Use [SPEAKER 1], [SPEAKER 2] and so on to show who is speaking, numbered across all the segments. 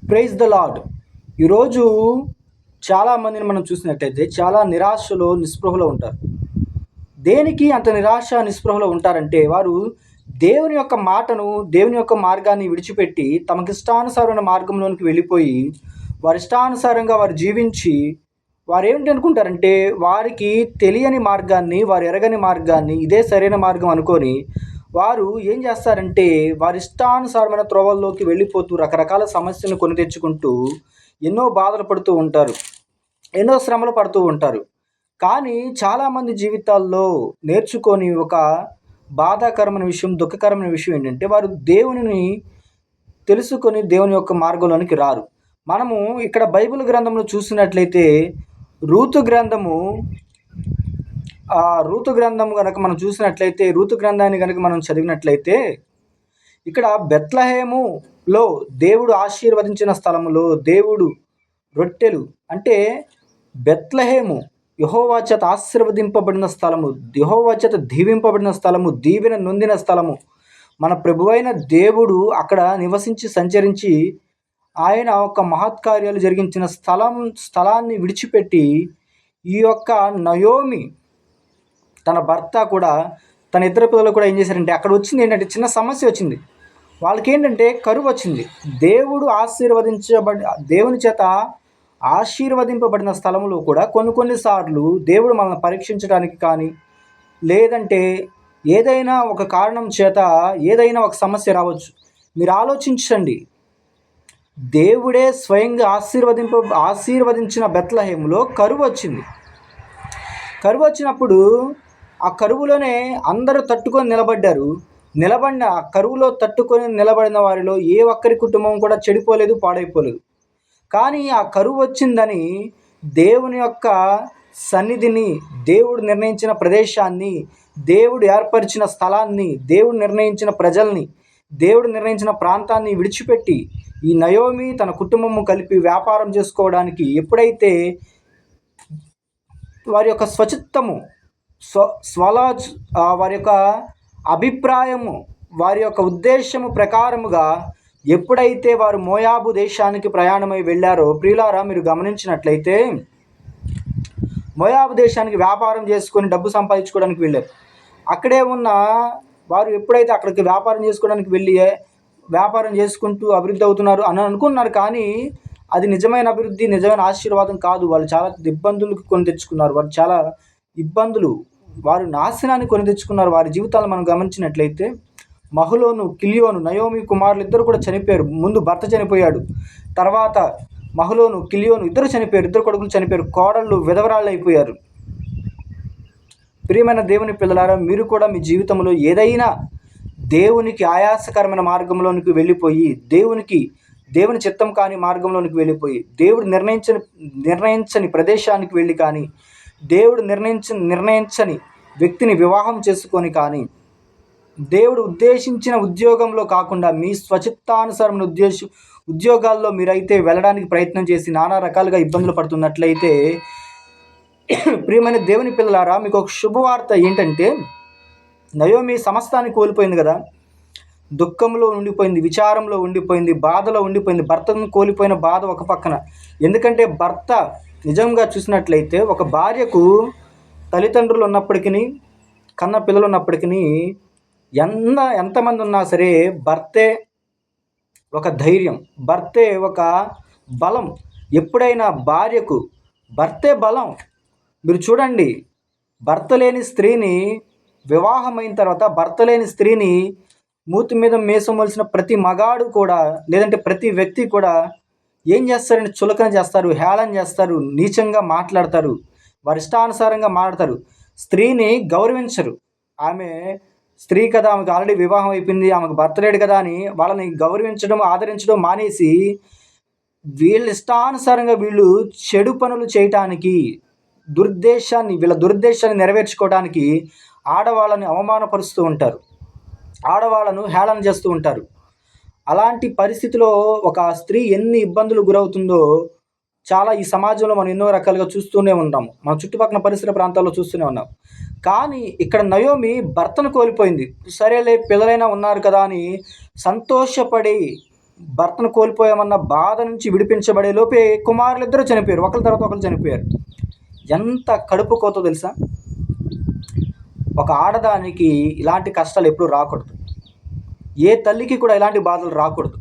[SPEAKER 1] Praise the lord. ఈరోజు చాలామందిని మనం చూసినట్లయితే చాలా నిరాశలో నిస్పృహలో ఉంటారు. దేనికి అంత నిరాశ నిస్పృహలో ఉంటారంటే వారు దేవుని యొక్క మాటను, దేవుని యొక్క మార్గాన్ని విడిచిపెట్టి తమకిష్టానుసారమైన మార్గంలోనికి వెళ్ళిపోయి వారి ఇష్టానుసారంగా వారు జీవించి వారు ఏమిటి అనుకుంటారంటే వారికి తెలియని మార్గాన్ని, వారు ఎరగని మార్గాన్ని ఇదే సరైన మార్గం అనుకొని వారు ఏం చేస్తారంటే వారి ఇష్టానుసారమైన త్రోవల్లోకి వెళ్ళిపోతూ రకరకాల సమస్యలను కొని తెచ్చుకుంటూ ఎన్నో బాధలు పడుతూ ఉంటారు, ఎన్నో శ్రమలు పడుతూ ఉంటారు. కానీ చాలామంది జీవితాల్లో నేర్చుకొని ఒక బాధాకరమైన విషయం, దుఃఖకరమైన విషయం ఏంటంటే వారు దేవునిని తెలుసుకొని దేవుని యొక్క మార్గంలోనికి రారు. మనము ఇక్కడ బైబిల్ గ్రంథంలో చూసినట్లయితే రూతు గ్రంథము రూతు గ్రంథం కనుక మనం చూసినట్లయితే రూతు గ్రంథాన్ని కనుక మనం చదివినట్లయితే ఇక్కడ బెత్లహేములో దేవుడు ఆశీర్వదించిన స్థలములో దేవుడు రొట్టెలు అంటే బెత్లహేము యెహోవా చేత ఆశీర్వదింపబడిన స్థలము, యెహోవా చేత దీవింపబడిన స్థలము, దీవెన నొందిన స్థలము. మన ప్రభువైన దేవుడు అక్కడ నివసించి సంచరించి ఆయన ఒక మహత్కార్యాలు జరిగించిన స్థలాన్ని విడిచిపెట్టి ఈ యొక్క నయోమి తన భర్త కూడా తన ఇద్దరు పిల్లలు కూడా ఏం చేశారంటే అక్కడ వచ్చింది ఏంటంటే చిన్న సమస్య వచ్చింది. వాళ్ళకి ఏంటంటే కరువు వచ్చింది. దేవుని చేత ఆశీర్వదింపబడిన స్థలంలో కూడా కొన్నిసార్లు దేవుడు మనల్ని పరీక్షించడానికి కానీ లేదంటే ఏదైనా ఒక కారణం చేత ఏదైనా ఒక సమస్య రావచ్చు. మీరు ఆలోచించండి, దేవుడే స్వయంగా ఆశీర్వదించిన బెత్లహేములో కరువు వచ్చింది. కరువు వచ్చినప్పుడు ఆ కరువులోనే అందరూ తట్టుకొని నిలబడిన ఆ కరువులో తట్టుకొని నిలబడిన వారిలో ఏ ఒక్కరి కుటుంబం కూడా చెడిపోలేదు, పాడైపోలేదు. కానీ ఆ కరువు వచ్చిందని దేవుని యొక్క సన్నిధిని, దేవుడు నిర్ణయించిన ప్రదేశాన్ని, దేవుడు ఏర్పరిచిన స్థలాన్ని, దేవుడు నిర్ణయించిన ప్రజల్ని, దేవుడు నిర్ణయించిన ప్రాంతాన్ని విడిచిపెట్టి ఈ నయోమి తన కుటుంబము కలిపి వ్యాపారం చేసుకోవడానికి ఎప్పుడైతే వారి యొక్క స్వచిత్తము, వారి యొక్క అభిప్రాయము, వారి యొక్క ఉద్దేశము ప్రకారముగా ఎప్పుడైతే వారు మోయాబు దేశానికి ప్రయాణమై వెళ్ళారో, ప్రియులారా మీరు గమనించినట్లయితే మోయాబు దేశానికి వ్యాపారం చేసుకొని డబ్బు సంపాదించుకోవడానికి వెళ్ళారు. అక్కడే ఉన్న వారు ఎప్పుడైతే అక్కడికి వ్యాపారం చేసుకోవడానికి వెళ్ళి వ్యాపారం చేసుకుంటూ అభివృద్ధి అవుతున్నారు అని అనుకున్నారు. కానీ అది నిజమైన అభివృద్ధి, నిజమైన ఆశీర్వాదం కాదు. వాళ్ళు చాలా ఇబ్బందులకు కొని తెచ్చుకున్నారు. వారు నాశనాన్ని కొని తెచ్చుకున్నారు. వారి జీవితాలను మనం గమనించినట్లయితే మహలోను, కిలియోను, నయోమి కుమారులు ఇద్దరు కూడా చనిపోయారు. ముందు భర్త చనిపోయాడు, తర్వాత మహలోను, కిలియోను ఇద్దరు చనిపోయారు. ఇద్దరు కొడుకులు చనిపోయారు. కోడళ్ళు విధవరాళ్ళు అయిపోయారు. ప్రియమైన దేవుని పిల్లలారా, మీరు కూడా మీ జీవితంలో ఏదైనా దేవునికి ఆయాసకరమైన మార్గంలోనికి వెళ్ళిపోయి దేవుని చిత్తం కాని మార్గంలోనికి వెళ్ళిపోయి దేవుడు నిర్ణయించని ప్రదేశానికి వెళ్ళి కానీ దేవుడు నిర్ణయించని వ్యక్తిని వివాహం చేసుకొని కానీ దేవుడు ఉద్దేశించిన ఉద్యోగంలో కాకుండా మీ స్వచిత్తానుసారమైన ఉద్యోగాల్లో మీరైతే వెళ్ళడానికి ప్రయత్నం చేసి నానా రకాలుగా ఇబ్బందులు పడుతున్నట్లయితే ప్రియమైన దేవుని పిల్లలారా, మీకు ఒక శుభవార్త ఏంటంటే నయోమి సమస్తాన్ని కోల్పోయింది కదా. దుఃఖంలో ఉండిపోయింది, విచారంలో ఉండిపోయింది, బాధలో ఉండిపోయింది. భర్తను కోల్పోయిన బాధ ఒక పక్కన. ఎందుకంటే భర్త నిజంగా చూసినట్లయితే ఒక భార్యకు తల్లిదండ్రులు ఉన్నప్పటికీ, కన్న పిల్లలు ఉన్నప్పటికీ, ఎంతమంది ఉన్నా సరే భర్తే ఒక ధైర్యం, భర్తే ఒక బలం. ఎప్పుడైనా భార్యకు భర్తే బలం. మీరు చూడండి, భర్త లేని స్త్రీని, వివాహమైన తర్వాత భర్త లేని స్త్రీని మూతి మీద మీసం మొలిసిన ప్రతి మగాడు కూడా, లేదంటే ప్రతి వ్యక్తి కూడా ఏం చేస్తారంటే చులకన చేస్తారు, హేళన చేస్తారు, నీచంగా మాట్లాడతారు, వారి ఇష్టానుసారంగా మాట్లాడతారు. స్త్రీని గౌరవించరు. ఆమె స్త్రీ కదా, ఆమెకు ఆల్రెడీ వివాహం అయిపోయింది, ఆమెకు భర్త లేడు కదా అని వాళ్ళని గౌరవించడం, ఆదరించడం మానేసి వీళ్ళ ఇష్టానుసారంగా వీళ్ళు చెడు పనులు చేయటానికి, వీళ్ళ దురుద్దేశాన్ని నెరవేర్చుకోవడానికి ఆడవాళ్ళని అవమానపరుస్తూ ఉంటారు, ఆడవాళ్ళను హేళన చేస్తూ ఉంటారు. అలాంటి పరిస్థితిలో ఒక స్త్రీ ఎన్ని ఇబ్బందులు గురవుతుందో చాలా ఈ సమాజంలో మనం ఎన్నో రకాలుగా చూస్తూనే ఉన్నాము. మన చుట్టుపక్కల పరిసర ప్రాంతాల్లో చూస్తూనే ఉన్నాం. కానీ ఇక్కడ నయోమి భర్తను కోల్పోయింది. సరేలే పిల్లలైనా ఉన్నారు కదా అని సంతోషపడి భర్తను కోల్పోయామన్న బాధ నుంచి విడిపించబడే లోపే కుమారులిద్దరూ చనిపోయారు, ఒకరి తర్వాత ఒకరు చనిపోయారు. ఎంత కడుపు కోతో తెలుసా? ఒక ఆడదానికి ఇలాంటి కష్టాలు ఎప్పుడూ రాకూడదు. ఏ తల్లికి కూడా ఇలాంటి బాధలు రాకూడదు.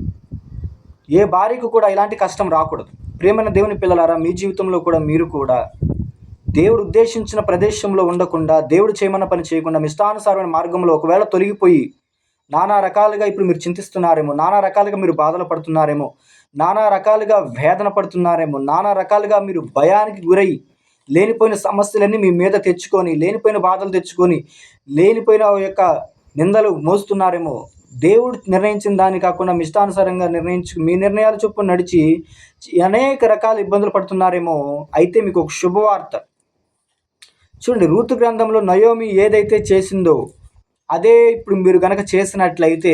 [SPEAKER 1] ఏ భార్యకు కూడా ఇలాంటి కష్టం రాకూడదు. ప్రియమైన దేవుని పిల్లలారా, మీ జీవితంలో కూడా మీరు కూడా దేవుడు ఉద్దేశించిన ప్రదేశంలో ఉండకుండా, దేవుడు చేయమన్న పని చేయకుండా, ఇష్టానుసారమైన మార్గంలో ఒకవేళ తొలగిపోయి నానా రకాలుగా ఇప్పుడు మీరు చింతిస్తున్నారేమో, నానా రకాలుగా మీరు బాధలు పడుతున్నారేమో, నానా రకాలుగా వేదన పడుతున్నారేమో, నానా రకాలుగా మీరు భయానికి గురై లేనిపోయిన సమస్యలన్నీ మీ మీద తెచ్చుకొని, లేనిపోయిన బాధలు తెచ్చుకొని, లేనిపోయిన యొక్క నిందలు మోస్తున్నారేమో, దేవుడు నిర్ణయించిన దాన్ని కాకుండా మీ ఇష్టానుసారంగా మీ నిర్ణయాల చొప్పున నడిచి అనేక రకాల ఇబ్బందులు పడుతున్నారేమో. అయితే మీకు ఒక శుభవార్త. చూడండి, రూతు గ్రంథంలో నయోమి ఏదైతే చేసిందో అదే ఇప్పుడు మీరు కనుక చేసినట్లయితే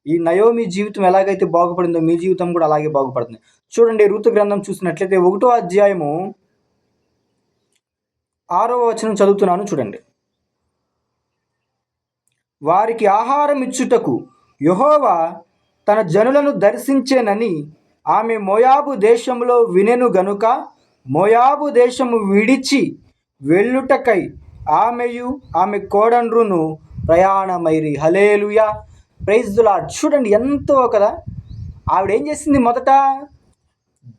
[SPEAKER 1] ఈ నయోమి జీవితం ఎలాగైతే బాగుపడిందో మీ జీవితం కూడా అలాగే బాగుపడుతుంది. చూడండి, రూతు గ్రంథం చూసినట్లయితే 1వ అధ్యాయము 6వ వచనం చదువుతున్నాను చూడండి. వారికి ఆహారం ఇచ్చుటకు యెహోవా తన జనులను దర్శించేనని ఆమె మోయాబు దేశంలో వినెను గనుక మోయాబు దేశము విడిచి వెళ్ళుటకై ఆమెయు ఆమె కోడండ్రును ప్రయాణమైరి. హల్లెలూయా, ప్రైజ్ ది లార్డ్. చూడండి ఎంతో కదా. ఆవిడ ఏం చేసింది? మొదట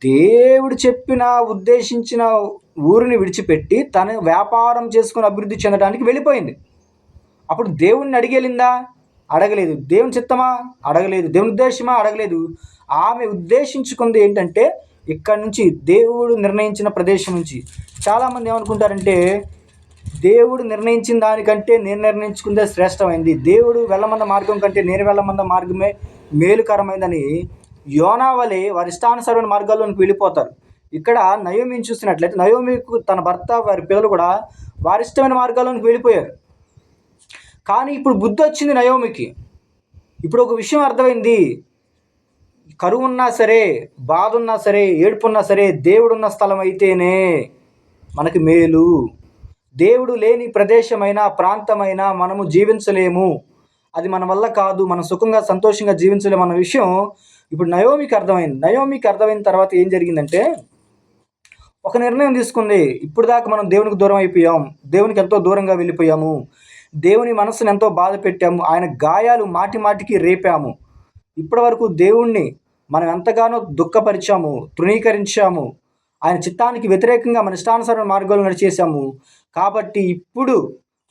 [SPEAKER 1] దేవుడు చెప్పిన ఉద్దేశించిన ఊరిని విడిచిపెట్టి తన వ్యాపారం చేసుకుని అభివృద్ధి చెందడానికి వెళ్ళిపోయింది. అప్పుడు దేవుణ్ణి అడిగేలిందా? అడగలేదు. దేవుని చిత్తమా? అడగలేదు. దేవుని ఉద్దేశమా? అడగలేదు. ఆమె ఉద్దేశించుకుంది ఏంటంటే ఇక్కడి నుంచి, దేవుడు నిర్ణయించిన ప్రదేశం నుంచి. చాలామంది ఏమనుకుంటారంటే దేవుడు నిర్ణయించిన దానికంటే నేను నిర్ణయించుకుందే శ్రేష్టమైంది, దేవుడు వెళ్ళమన్న మార్గం కంటే నేను వెళ్ళమన్న మార్గమే మేలుకరమైందని యోనా వలె వారి ఇష్టానుసరమైన మార్గాల్లోనికి వెళ్ళిపోతారు. ఇక్కడ నయోమిని చూసినట్లయితే నయోమికు తన భర్త, వారి పిల్లలు కూడా వారి ఇష్టమైన మార్గాల్లోనికి వెళ్ళిపోయారు. కానీ ఇప్పుడు బుద్ధి వచ్చింది నయోమికి. ఇప్పుడు ఒక విషయం అర్థమైంది. కరువు ఉన్నా సరే, బాధ ఉన్నా సరే, ఏడుపు ఉన్నా సరే, దేవుడున్న స్థలం అయితేనే మనకి మేలు. దేవుడు లేని ప్రదేశమైనా ప్రాంతమైనా మనము జీవించలేము. అది మన వల్ల కాదు. మనం సుఖంగా సంతోషంగా జీవించలేము అన్న విషయం ఇప్పుడు నయోమికి అర్థమైంది. నయోమికి అర్థమైన తర్వాత ఏం జరిగిందంటే ఒక నిర్ణయం తీసుకుంది. ఇప్పుడు దాకా మనం దేవునికి దూరం అయిపోయాం, దేవునికి ఎంతో దూరంగా వెళ్ళిపోయాము, దేవుని మనసును ఎంతో బాధ పెట్టాము, ఆయన గాయాలు మాటి మాటికి రేపాము, ఇప్పటి వరకు దేవుణ్ణి మనం ఎంతగానో దుఃఖపరిచాము, తృణీకరించాము, ఆయన చిత్తానికి వ్యతిరేకంగా మన ఇష్టానుసార మార్గాలు నడిచేసాము. కాబట్టి ఇప్పుడు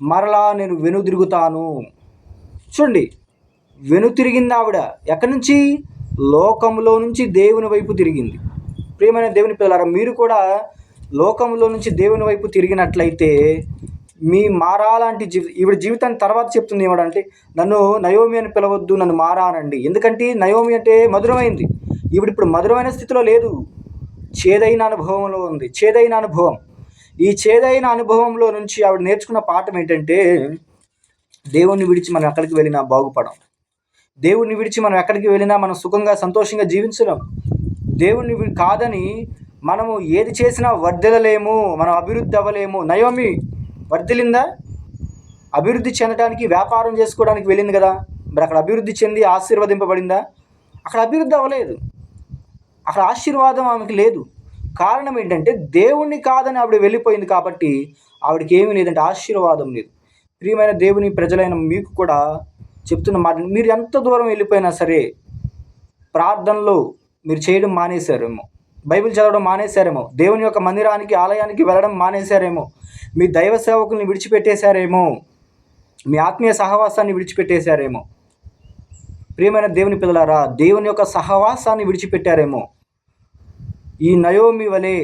[SPEAKER 1] మరలా నేను వెనుదిరుగుతాను. చూడండి, వెనుతిరిగింది ఆవిడ. ఎక్కడి నుంచి? లోకంలో నుంచి దేవుని వైపు తిరిగింది. ప్రియమైన దేవుని పిల్లలారా, మీరు కూడా లోకంలో నుంచి దేవుని వైపు తిరిగినట్లయితే మీ మారాలాంటి ఈవిడ జీవితాన్ని తర్వాత చెప్తుంది ఏమంటే, నన్ను నయోమి అని పిలవద్దు, నన్ను మారానండి. ఎందుకంటే నయోమి అంటే మధురమైంది. ఈవిడ ఇప్పుడు మధురమైన స్థితిలో లేదు, చేదైన అనుభవంలో ఉంది. చేదైన అనుభవం. ఈ చేదైన అనుభవంలో నుంచి ఆవిడ నేర్చుకున్న పాఠం ఏంటంటే, దేవుణ్ణి విడిచి మనం ఎక్కడికి వెళ్ళినా బాగుపడం, దేవుణ్ణి విడిచి మనం ఎక్కడికి వెళ్ళినా మనం సుఖంగా సంతోషంగా జీవించలేం. దేవుణ్ణి కాదని మనము ఏది చేసినా వర్ధిల్లలేము, మనం అభివృద్ధి అవ్వలేము. నయోమి వర్ధిల్లిందా? అభివృద్ధి చెందడానికి, వ్యాపారం చేసుకోవడానికి వెళ్ళింది కదా. మరి అక్కడ అభివృద్ధి చెంది ఆశీర్వదింపబడిందా? అక్కడ అభివృద్ధి అవ్వలేదు. అక్కడ ఆశీర్వాదం ఆమెకి లేదు. కారణం ఏంటంటే దేవుణ్ణి కాదని ఆవిడ వెళ్ళిపోయింది కాబట్టి ఆవిడకి ఏమీ లేదంటే ఆశీర్వాదం లేదు. ప్రియమైన దేవుని ప్రజలైన మీకు కూడా చెప్తున్న మాట, మీరు ఎంత దూరం వెళ్ళిపోయినా సరే ప్రార్థనలో మీరు చేయడం మానేశారేమో, బైబిల్ చదవడం మానేశారేమో, దేవుని యొక్క మందిరానికి, ఆలయానికి వెళ్ళడం మానేశారేమో, మీ దైవ సేవకుల్ని విడిచిపెట్టేశారేమో, మీ ఆత్మీయ సహవాసాన్ని విడిచిపెట్టేశారేమో. ప్రియమైన దేవుని పిల్లలారా, దేవుని యొక్క సహవాసాన్ని విడిచిపెట్టారేమో. ఈ నయోమి వలె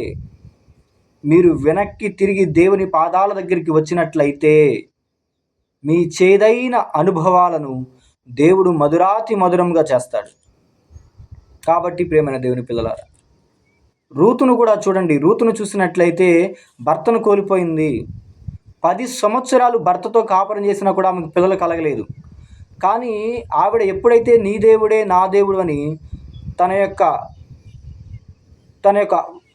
[SPEAKER 1] మీరు వెనక్కి తిరిగి దేవుని పాదాల దగ్గరికి వచ్చినట్లయితే మీ చేదైన అనుభవాలను దేవుడు మధురాతి మధురంగా చేస్తాడు. కాబట్టి ప్రియమైన దేవుని పిల్లలారా, రూతును కూడా చూడండి. రూతును చూసినట్లయితే భర్తను కోల్పోయింది. 10 సంవత్సరాలు భర్తతో కాపురం చేసినా కూడా ఆమెకు పిల్లలు కలగలేదు. కానీ ఆవిడ ఎప్పుడైతే నీ దేవుడే నా దేవుడు అని తన యొక్క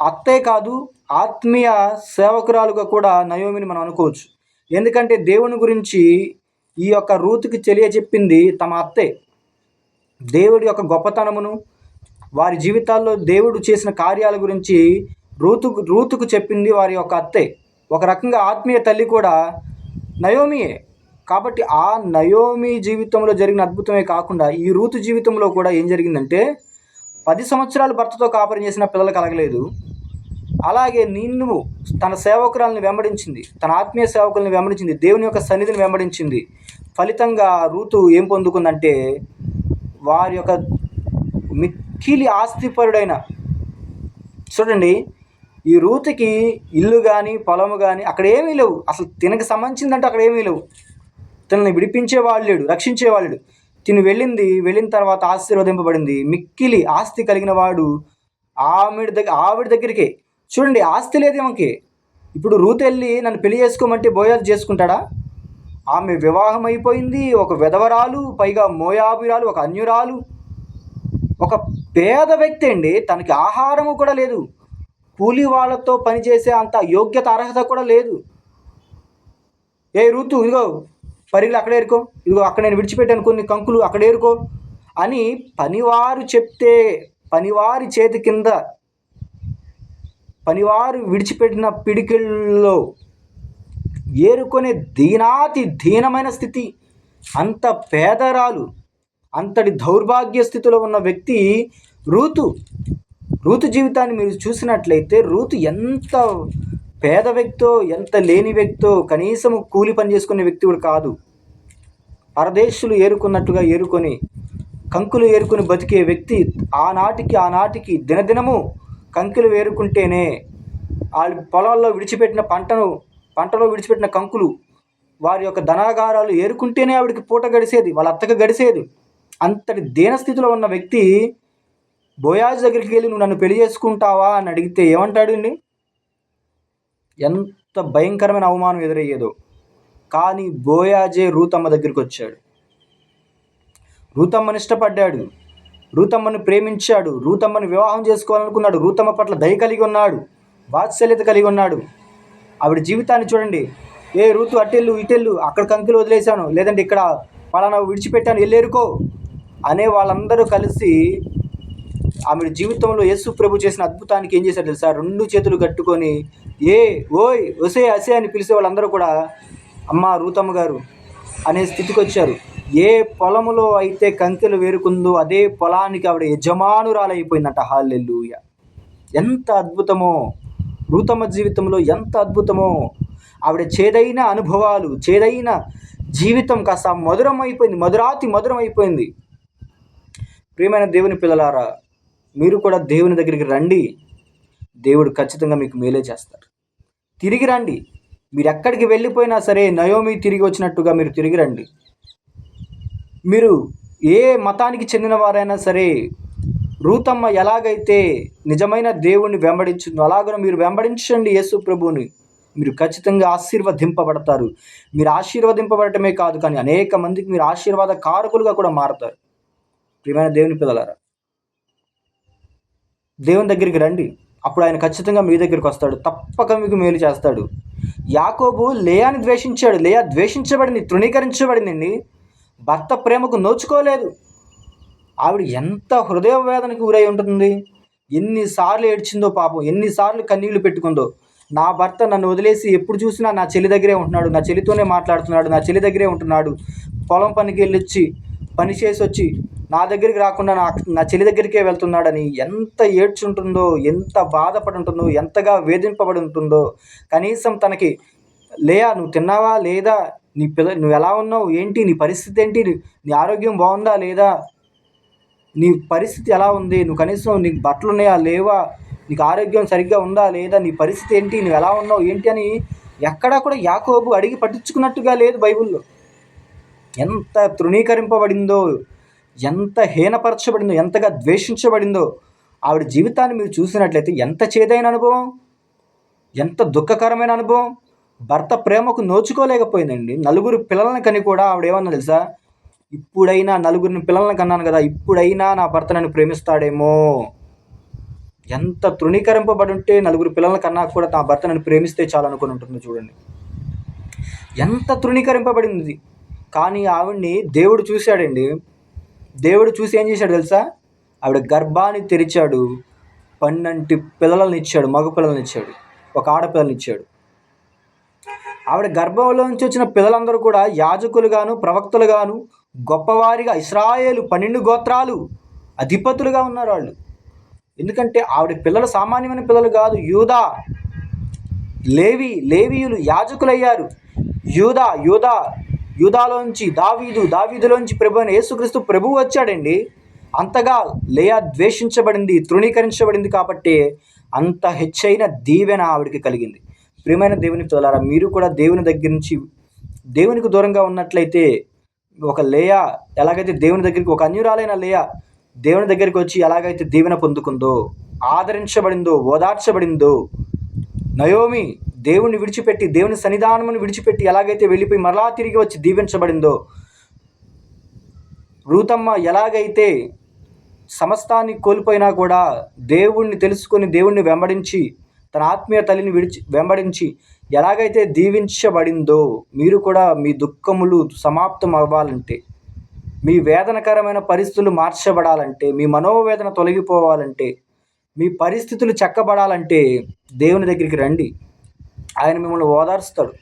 [SPEAKER 1] అత్తే కాదు, ఆత్మీయ సేవకురాలుగా కూడా నయోమిని మనం అనుకోవచ్చు. ఎందుకంటే దేవుని గురించి ఈ యొక్క రూతుకి తెలియచెప్పింది తమ అత్తే. దేవుడి యొక్క గొప్పతనమును, వారి జీవితాల్లో దేవుడు చేసిన కార్యాల గురించి రూతుకు చెప్పింది వారి యొక్క అత్తే. ఒక రకంగా ఆత్మీయ తల్లి కూడా నయోమియే. కాబట్టి ఆ నయోమి జీవితంలో జరిగిన అద్భుతమే కాకుండా ఈ రూతు జీవితంలో కూడా ఏం జరిగిందంటే 10 సంవత్సరాలు భర్తతో కాపురం చేసిన పిల్లలు కలగలేదు. అలాగే నిన్ను తన సేవకురాలను వెంబడించింది, తన ఆత్మీయ సేవకులను వెంబడించింది, దేవుని యొక్క సన్నిధిని వెంబడించింది. ఫలితంగా రూతు ఏం పొందుకుందంటే వారి యొక్క మిక్కిలి ఆస్తిపరుడైన, చూడండి, ఈ రూతుకి ఇల్లు కానీ పొలము కానీ అక్కడ ఏమీ లేవు. అసలు తినకు సంబంధించిందంటే అక్కడ ఏమీ లేవు. తనని విడిపించేవాళ్ళు లేడు, రక్షించేవాళ్ళు. తిని వెళ్ళిన తర్వాత ఆశీర్వదింపబడింది. మిక్కిలి ఆస్తి కలిగిన వాడు ఆవిడ దగ్గరికే. చూడండి, ఆస్తి లేదు ఆమెకి. ఇప్పుడు రూతు వెళ్ళి నన్ను పెళ్లి చేసుకోమంటే బోయాజు చేసుకుంటాడా? ఆమె వివాహం అయిపోయింది, ఒక విధవరాలు, పైగా మోయాబీరాలు, ఒక అన్యురాలు, ఒక పేద వ్యక్తి అండి. తనకి ఆహారము కూడా లేదు, కూలి వాళ్ళతో పనిచేసే అంత యోగ్యత అర్హత కూడా లేదు. ఏ రూతు, ఇదిగో పరిగిలు అక్కడ ఏరుకో, ఇదిగో అక్కడ నేను విడిచిపెట్టాను కొన్ని కంకులు, అక్కడ ఏరుకో అని పనివారు చెప్తే, పనివారి చేతి కింద పనివారు విడిచిపెట్టిన పిడికిళ్ళలో ఏరుకునే దీనమైన స్థితి, అంత పేదరాలు, అంతటి దౌర్భాగ్య స్థితిలో ఉన్న వ్యక్తి రూతు జీవితాన్ని మీరు చూసినట్లయితే రూతు ఎంత పేద వ్యక్తో, ఎంత లేని వ్యక్తో, కనీసం కూలి పని చేసుకునే వ్యక్తి కూడా కాదు. పరదేశులు ఏరుకున్నట్టుగా ఏరుకొని, కంకులు ఏరుకొని బతికే వ్యక్తి. ఆనాటికి దినదినము కంకులు ఏరుకుంటేనే, వాళ్ళ పొలాల్లో పంటలో విడిచిపెట్టిన కంకులు, వారి యొక్క ధనాగారాలు ఏరుకుంటేనే ఆవిడకి పూట గడిసేది, వాళ్ళ అత్తకు గడిసేది. అంతటి దీనస్థితిలో ఉన్న వ్యక్తి బోయాజు దగ్గరికి వెళ్ళి నువ్వు నన్ను పెళ్లి చేసుకుంటావా అని అడిగితే ఏమంటాడు అండి? ఎంత భయంకరమైన అవమానం ఎదురయ్యేదో. కానీ బోయాజే రూతమ్మ దగ్గరికి వచ్చాడు, రూతమ్మని ఇష్టపడ్డాడు, రూతమ్మని ప్రేమించాడు, రూతమ్మని వివాహం చేసుకోవాలనుకున్నాడు, రూతమ్మ పట్ల దయ కలిగి ఉన్నాడు, వాత్సల్యత కలిగి ఉన్నాడు. ఆవిడ జీవితాన్ని చూడండి. ఏ రూతు అటెళ్ళు ఇటెళ్ళు, అక్కడ కంకులు వదిలేశాను, లేదంటే ఇక్కడ పలానా విడిచిపెట్టాను, వెళ్ళేరుకో అనే వాళ్ళందరూ కలిసి ఆమె జీవితంలో యేసు ప్రభు చేసిన అద్భుతానికి ఏం చేశారు తెలుసా? 2 చేతులు కట్టుకొని ఓయ్ ఒసే అసే అని పిలిచే వాళ్ళందరూ కూడా అమ్మ రూతమ్మ గారు అనే స్థితికి వచ్చారు. ఏ పొలములో అయితే కంకెలు వేరుకుందో అదే పొలానికి ఆవిడ యజమానురాలైపోయిందంట. హల్లెలూయా! ఎంత అద్భుతమో రూతమ్మ జీవితంలో, ఎంత అద్భుతమో. ఆవిడ చేదైన అనుభవాలు, చేదైన జీవితం కాస్త మధురం అయిపోయింది. ప్రియమైన దేవుని పిల్లలారా, మీరు కూడా దేవుని దగ్గరికి రండి. దేవుడు ఖచ్చితంగా మీకు మేలే చేస్తారు. తిరిగి రండి. మీరు ఎక్కడికి వెళ్ళిపోయినా సరే నయోమి తిరిగి వచ్చినట్టుగా మీరు తిరిగి రండి. మీరు ఏ మతానికి చెందిన వారైనా సరే రూతమ్మ ఎలాగైతే నిజమైన దేవుణ్ణి వెంబడించిందో అలాగ మీరు వెంబడించండి యేసు ప్రభువుని. మీరు ఖచ్చితంగా ఆశీర్వదింపబడతారు. మీరు ఆశీర్వదింపబడటమే కాదు, కానీ అనేక మందికి మీరు ఆశీర్వాద కారకులుగా కూడా మారుతారు. ప్రియమైన దేవుని పిల్లలారా, దేవుని దగ్గరికి రండి. అప్పుడు ఆయన ఖచ్చితంగా మీ దగ్గరికి వస్తాడు, తప్పక మీకు మేలు చేస్తాడు. యాకోబు లేయాని ద్వేషించాడు. లేయా ద్వేషించబడింది, తృణీకరించబడిందండి. భర్త ప్రేమకు నోచుకోలేదు. ఆవిడ ఎంత హృదయ వేదనకి గురై ఉంటుంది. ఎన్నిసార్లు ఏడ్చిందో పాపం, ఎన్నిసార్లు కన్నీళ్లు పెట్టుకుందో. నా భర్త నన్ను వదిలేసి ఎప్పుడు చూసినా నా చెల్లి దగ్గరే ఉంటున్నాడు, నా చెల్లితోనే మాట్లాడుతున్నాడు, నా చెల్లి దగ్గరే ఉంటున్నాడు, పొలం పనికి వెళ్ళొచ్చి పని చేసి వచ్చి నా దగ్గరికి రాకుండా నా చెల్లి దగ్గరికే వెళ్తున్నాడని ఎంత ఏడ్చుంటుందో, ఎంత బాధపడి ఉంటుందో, ఎంతగా వేధింపబడి ఉంటుందో. కనీసం తనకి లేయా నువ్వు తిన్నావా లేదా, నువ్వు ఎలా ఉన్నావు ఏంటి, నీ పరిస్థితి ఏంటి, నీ ఆరోగ్యం బాగుందా లేదా, నీ పరిస్థితి ఎలా ఉంది, నువ్వు కనీసం నీకు బట్టలు ఉన్నాయా లేవా, నీకు ఆరోగ్యం సరిగ్గా ఉందా లేదా, నీ పరిస్థితి ఏంటి, నువ్వు ఎలా ఉన్నావు ఏంటి అని ఎక్కడా కూడా యాకోబు అడిగి పట్టించుకున్నట్టుగా లేదు బైబిల్లో. ఎంత తృణీకరింపబడిందో, ఎంత హీనపరచబడిందో, ఎంతగా ద్వేషించబడిందో. ఆవిడ జీవితాన్ని మీరు చూసినట్లయితే ఎంత చేదైన అనుభవం, ఎంత దుఃఖకరమైన అనుభవం. భర్త ప్రేమకు నోచుకోలేకపోయిందండి. 4 పిల్లలని కని కూడా ఆవిడ ఏమన్నా తెలుసా? ఇప్పుడైనా 4 పిల్లలని కన్నాను కదా, ఇప్పుడైనా నా భర్త నన్ను ప్రేమిస్తాడేమో. ఎంత తృణీకరింపబడి ఉంటే 4 పిల్లల కన్నా కూడా నా భర్త నన్ను ప్రేమిస్తే చాలు అనుకుని ఉంటుంది. చూడండి ఎంత తృణీకరింపబడింది. కానీ ఆవిడ్ని దేవుడు చూశాడండి. దేవుడు చూసి ఏం చేశాడు తెలుసా? ఆవిడ గర్భాన్ని తెరిచాడు, 12 పిల్లలను ఇచ్చాడు, మగ పిల్లలను ఇచ్చాడు, ఒక ఆడపిల్లని ఇచ్చాడు. ఆవిడ గర్భంలో నుంచి వచ్చిన పిల్లలందరూ కూడా యాజకులుగాను, ప్రవక్తలుగాను, గొప్పవారిగా, ఇశ్రాయేలు 12 గోత్రాలు అధిపతులుగా ఉన్నారు వాళ్ళు. ఎందుకంటే ఆవిడ పిల్లలు సామాన్యమైన పిల్లలు కాదు. లేవీయులు యాజకులయ్యారు. యూదాలోంచి దావీదులోంచి ప్రభు అయిన యేసుక్రీస్తు ప్రభువు వచ్చాడండి. అంతగా లేయా ద్వేషించబడింది, తృణీకరించబడింది కాబట్టి అంత హెచ్చైన దీవెన ఆవిడికి కలిగింది. ప్రియమైన దేవుని పిల్లలారా, మీరు కూడా దేవుని దగ్గర నుంచి దేవునికి దూరంగా ఉన్నట్లయితే, ఒక లేయా ఎలాగైతే దేవుని దగ్గరికి, ఒక అన్యురాలైన లేయా దేవుని దగ్గరికి వచ్చి ఎలాగైతే దీవెన పొందుకుందో, ఆదరించబడిందో, ఓదార్చబడిందో, నయోమి దేవుని విడిచిపెట్టి, దేవుని సన్నిధానమును విడిచిపెట్టి ఎలాగైతే వెళ్ళిపోయి మరలా తిరిగి వచ్చి దీవించబడిందో, రూతమ్మ ఎలాగైతే సమస్తాన్ని కోల్పోయినా కూడా దేవుణ్ణి తెలుసుకొని దేవుణ్ణి వెంబడించి, తన ఆత్మీయ తల్లిని వెంబడించి ఎలాగైతే దీవించబడిందో, మీరు కూడా మీ దుఃఖములు సమాప్తం అవ్వాలంటే, మీ వేదనకరమైన పరిస్థితులు మార్చబడాలంటే, మీ మనోవేదన తొలగిపోవాలంటే, మీ పరిస్థితులు చక్కబడాలంటే దేవుని దగ్గరికి రండి. ఆయన మిమ్మల్ని ఓదార్స్తాడు.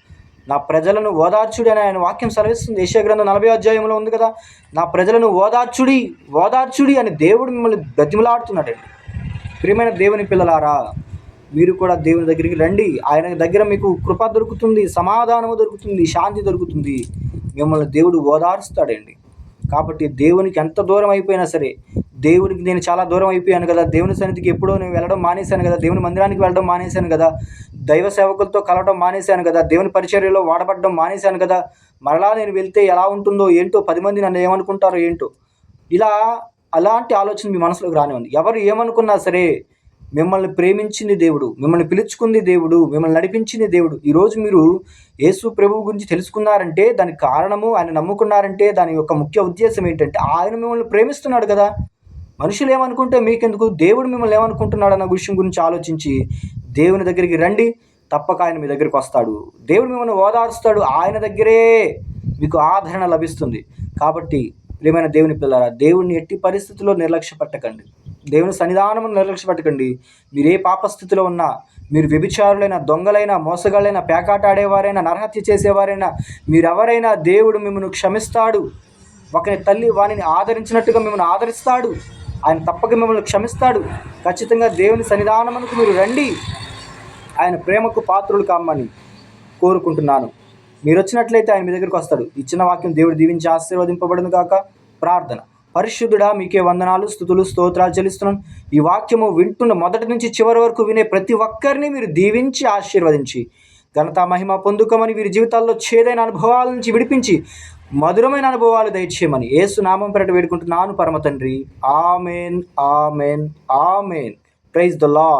[SPEAKER 1] నా ప్రజలను ఓదార్చుడి అని ఆయన వాక్యం సెలవిస్తుంది. యెషయా గ్రంథం 40వ అధ్యాయంలో ఉంది కదా, నా ప్రజలను ఓదార్చుడి అని దేవుడు మిమ్మల్ని బ్రతిమలాడుతున్నాడండి. ప్రియమైన దేవుని పిల్లలారా, మీరు కూడా దేవుని దగ్గరికి రండి. ఆయన దగ్గర మీకు కృప దొరుకుతుంది, సమాధానము దొరుకుతుంది, శాంతి దొరుకుతుంది. మిమ్మల్ని దేవుడు ఓదారుస్తాడండి. కాబట్టి దేవునికి ఎంత దూరం అయిపోయినా సరే, దేవునికి నేను చాలా దూరం అయిపోయాను కదా, దేవుని సన్నిధికి ఎప్పుడో నేను వెళ్ళడం మానేశాను కదా, దేవుని మందిరానికి వెళ్ళడం మానేశాను కదా, దైవ సేవకులతో కలవడం మానేశాను కదా, దేవుని పరిచర్యలో వాడబడడం మానేశాను కదా, మరలా నేను వెళ్తే ఎలా ఉంటుందో ఏంటో, 10 మంది నన్ను ఏమనుకుంటారో ఏంటో, అలాంటి ఆలోచన మీ మనసులోకి రానివ్వండి. ఎవరు ఏమనుకున్నా సరే, మిమ్మల్ని ప్రేమించింది దేవుడు, మిమ్మల్ని పిలుచుకుంది దేవుడు, మిమ్మల్ని నడిపించింది దేవుడు. ఈరోజు మీరు యేసు ప్రభువు గురించి తెలుసుకున్నారంటే దానికి కారణము, ఆయన నమ్ముకున్నారంటే దాని యొక్క ముఖ్య ఉద్దేశం ఏంటంటే, ఆయన మిమ్మల్ని ప్రేమిస్తున్నాడు కదా. మనుషులు ఏమనుకుంటే మీకెందుకు, దేవుడు మిమ్మల్ని ఏమనుకుంటున్నాడు అన్న విషయం గురించి ఆలోచించి దేవుని దగ్గరికి రండి. తప్పక ఆయన మీ దగ్గరికి వస్తాడు. దేవుడు మిమ్మల్ని ఓదారుస్తాడు. ఆయన దగ్గరే మీకు ఆదరణ లభిస్తుంది. కాబట్టి ప్రియమైన దేవుని పిల్లలారా, దేవుడిని ఎట్టి పరిస్థితుల్లో నిర్లక్ష్యపెట్టకండి. దేవుని సన్నిధానమును నిర్లక్ష్యపెట్టకండి. మీరు ఏ పాపస్థితిలో ఉన్నా, మీరు వ్యభిచారులైనా, దొంగలైనా, మోసగాళ్ళైనా, పేకాట ఆడేవారైనా, నరహత్య చేసేవారైనా, మీరెవరైనా దేవుడు మిమ్మల్ని క్షమిస్తాడు. ఒకరి తల్లి వానిని ఆదరించినట్టుగా మిమ్మల్ని ఆదరిస్తాడు. ఆయన తప్పక మిమ్మల్ని క్షమిస్తాడు. ఖచ్చితంగా దేవుని సన్నిధానమునకు మీరు రండి. ఆయన ప్రేమకు పాత్రులు కమ్మని కోరుకుంటున్నాను. మీరు వచ్చినట్లయితే ఆయన మీ దగ్గరికి వస్తాడు. ఇచ్చిన వాక్యం దేవుడు దీవించి ఆశీర్వదింపబడును గాక. ప్రార్థన. పరిశుద్ధుడా, మీకే వందనాలు, స్తుతులు, స్తోత్రాలు చెల్లిస్తున్నాను. ఈ వాక్యము వింటున్న మొదటి నుంచి చివరి వరకు వినే ప్రతి ఒక్కరిని మీరు దీవించి ఆశీర్వదించి ఘనత మహిమ పొందుకోమని, వీరి జీవితాల్లో చేదైన అనుభవాల నుంచి విడిపించి మధురమైన అనుభవాలు దయచేయమని యేసు నామం పేరట వేడుకుంటున్నాను పరమ తండ్రి. Amen, amen, amen. Praise the lord.